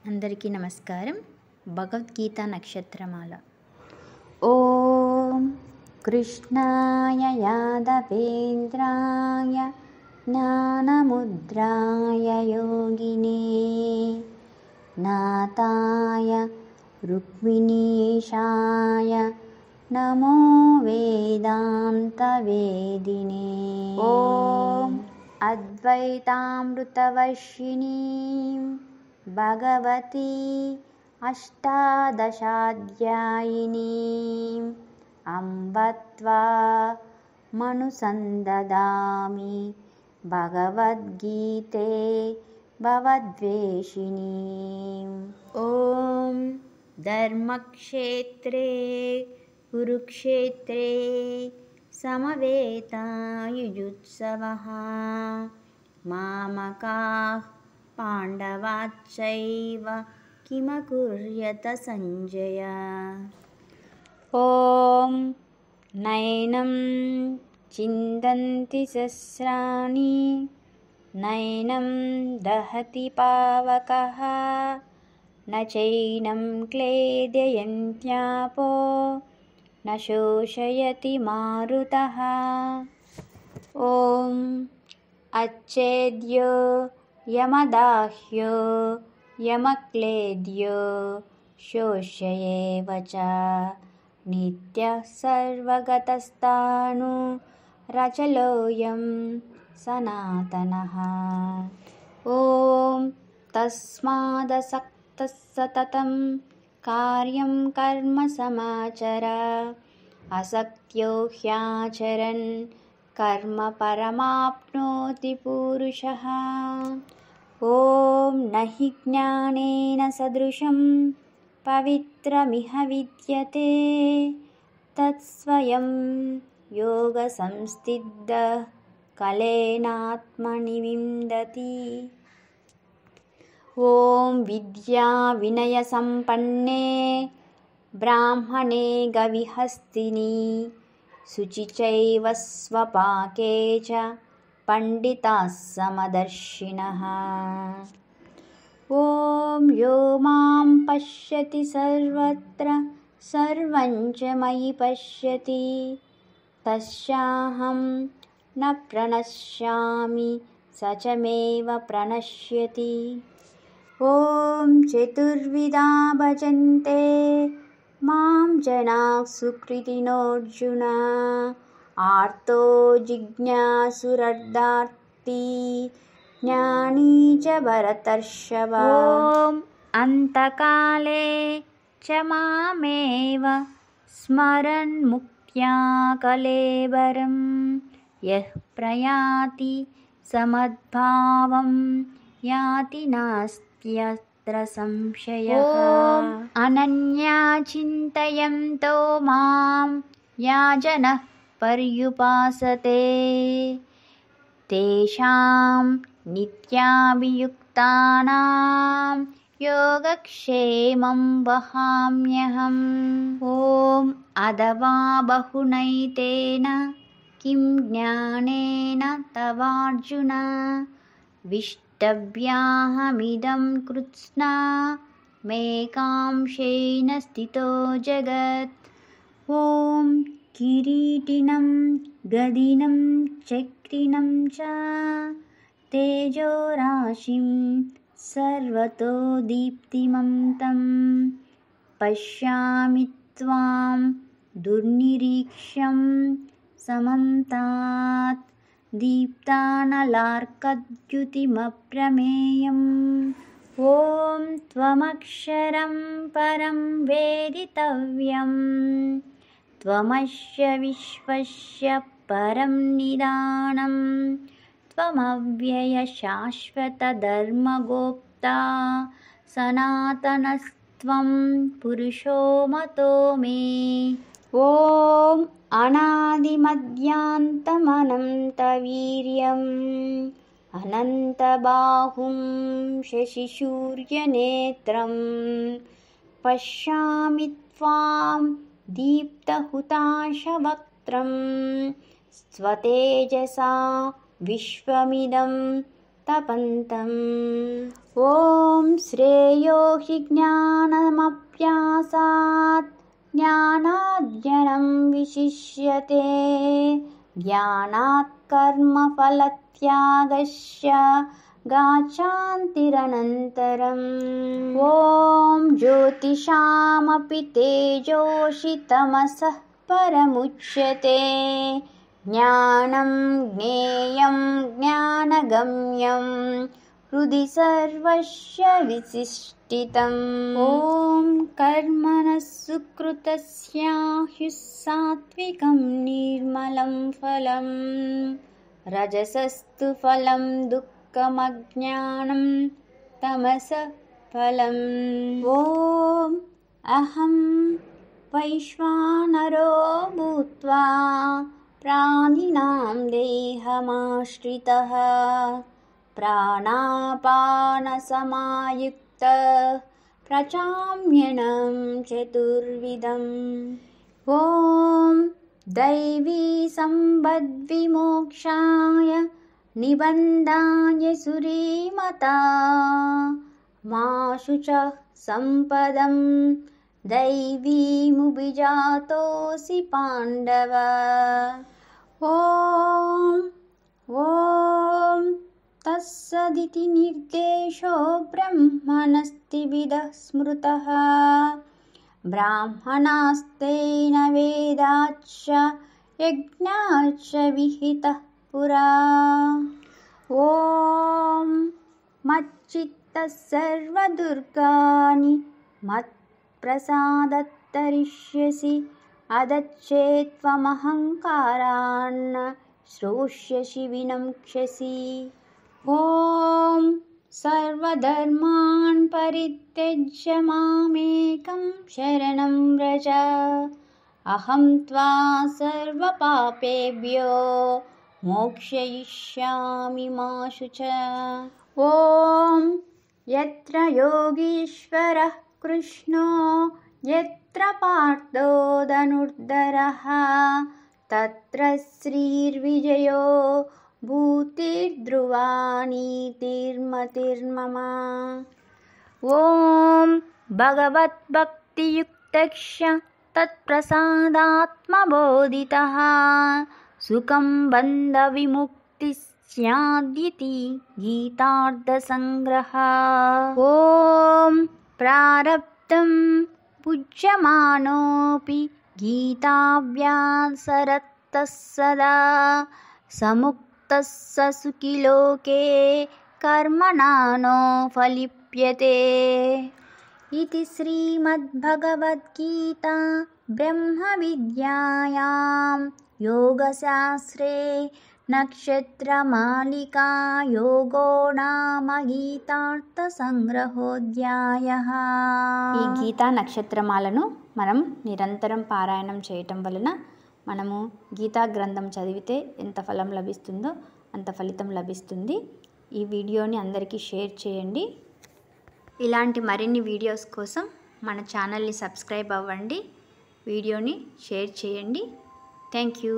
అందరికీ నమస్కారం. భగవద్గీత నక్షత్రమాల. ఓం కృష్ణాయ యాదవేంద్రాయ జ్ఞానముద్రాయ యోగినే నాథాయ రుక్మిణీశాయ నమో వేదాంతవేదినే. ఓం అద్వైతామృతవర్షిణీం భగవతి అష్టాదశాధ్యాయినీం అంబ త్వామనుసందదామి భగవద్గీతే భవద్వేషిణీం. ఓం ధర్మక్షేత్రే కురుక్షేత్రే సమవేతాయుజుత్సవః మామకాః పాండవాశ్చైవ కిమకుర్యత సంజయ. ఓం నైనం చిందంతి శస్త్రాణి నైనం దహతి పావకః న చైనం క్లేదయంత్యాపో న శోషయతి మారుతః. ఓం అచ్ఛేద్యో యమదాహ్యో యమక్లేద్యో శోష్యేవ చ నిత్యః సర్వగతస్థాణు రచలోయం సనాతనః. ఓం తస్మాదసక్తః సతతం కార్యం కర్మ సమాచర అసక్త్యో హ్యాచరన్ కర్మ పరమాప్నోతి పురుషః. ఓం నహి జ్ఞానేన సదృశం పవిత్రమిహ విద్యతే తత్స్వయం యోగ సంస్థితః కలేనాత్మని విందతి. ఓం విద్యా వినయ సంపన్నే బ్రాహ్మణే గవిహస్తిని శుచిచైవ స్వపాకే చ పండితాః సమదర్శినః. ఓం యో మాం పశ్యతి సర్వత్ర సర్వం చ మయి పశ్యతి తస్యాహం న ప్రణశ్యామి స చ మేవ ప్రణశ్యతి. ఓం చతుర్విధా భజన్తే మాం జనాః సుకృతినోऽర్జున ఆర్తో జిజ్ఞాసురర్ధార్తి జ్ఞానీ చ భరతర్షభ. ఓం అంతకాలే చ మామేవ స్మరన్ ముక్త్యా కళేబరం యః ప్రయాతి సమద్భావం యాతి నాస్త్యత్ర సంశయః. ఓం అనన్యా చింతయంతో మాం యా జనః పర్యుపాసతే తేషాం నిత్యాభియుక్తానాం యోగక్షేమం వహామ్యహం. ఓం అథవా బహునైతేన కిం జ్ఞానేన తవార్జున విష్టవ్యాహమిదం కృత్స్నా మేకాంశేన స్థితో జగత్. ఓం కిరీటినం గదినం చక్రిణం చ తేజోరాశిం సర్వతో దీప్తిమంతం పశ్యామి త్వాం దుర్నిరీక్ష్యం సమంతాత్ దీప్తానలార్కద్యుతిమప్రమేయం. ఓం త్వమక్షరం పరం వేదితవ్యం త్వమస్య విశ్వస్య పరం నిదానం త్వమవ్యయ శాశ్వత ధర్మగోప్తా సనాతనస్త్వం పురుషో మతో మే. ఓం అనాదిమధ్యాంతమనంతవీర్యం అనంతబాహుం శశిశూర్యనేత్రం పశ్యామి త్వాం దీప్తహుతాశవక్త్రం స్వతేజసా విశ్వమిదం तपन्तम् ॐ श्रेयो हि ज्ञानमभ्यासात् ज्ञानार्जनं विशिष्यते ज्ञानात् कर्मफलत्यागस्य गाचान्तिरनन्तरम् ॐ ज्योतिषामपि तेजोषि तमसः परमुच्यते ज्ञानं ज्ञेयं ज्ञानगम्यं हृदि सर्वस्य विशिष्टितम् ॐ कर्मणः सुकृतस्य सात्विकं निर्मलं फलं रजसस्तु फलं दुःखमज्ञानं तमसः फलम् ॐ अहं वैश्वानरो भूत्वा प्राणिनां देहमाश्रितः प्राणापानसमायुक्तः प्रचाम्यन्नं चतुर्विधम् ॐ दैवी सम्पद्विमोक्षाय निबन्धाय सुरीमता माशु च सम्पदं दैवीमुभिजातोऽसि पाण्डव ॐ तत्सदिति निर्देशो ब्रह्मणस्त्रिविधः स्मृतः ब्राह्मणास्तेन वेदाच्च यज्ञाच्च विहितः पुरा ॐ मच्चित्तः सर्वदुर्गाणि मत्प्रसादत्तरिष्यसि अदच्चेत्त्वमहङ्कारान् श्रोष्यसि विनङ्क्ष्यसि ॐ सर्वधर्मान् परित्यज्य मामेकं शरणं व्रज अहं त्वा सर्वपापेभ्यो मोक्षयिष्यामि मा शुच ॐ यत्र योगीश्वरः कृष्णो यत्र पार्थो धनुर्धरः तत्र श्रीर्विजयो भूतिर्ध्रुवा नीतिर्मतिर्मम ॐ भगवद्भक्तियुक्तस्य तत्प्रसादात्मबोधितः सुखं बन्धविमुक्तिः स्यादिति गीतार्थसङ्ग्रहः ॐ प्रारब्धं पूज्यमानोऽपि गीताभ्यासरतः सदा समुक्तः स सुखी लोके कर्मणा नो फलिप्यते इति श्रीमद्भगवद्गीता ब्रह्मविद्यायां योगशास्त्रे नक्षत्रमालिका योगो नाम गीतार्थसंग्रहोऽध्यायः। ఈ గీతా నక్షత్రమాలను మనం నిరంతరం పారాయణం చేయటం వలన మనము గీతా గ్రంథం చదివితే ఎంత ఫలం లభిస్తుందో అంత ఫలితం లభిస్తుంది. ఈ వీడియోని అందరికీ షేర్ చేయండి. ఇలాంటి మరిన్ని వీడియోస్ కోసం మన ఛానల్ని సబ్స్క్రైబ్ అవ్వండి. వీడియోని షేర్ చేయండి. Thank you.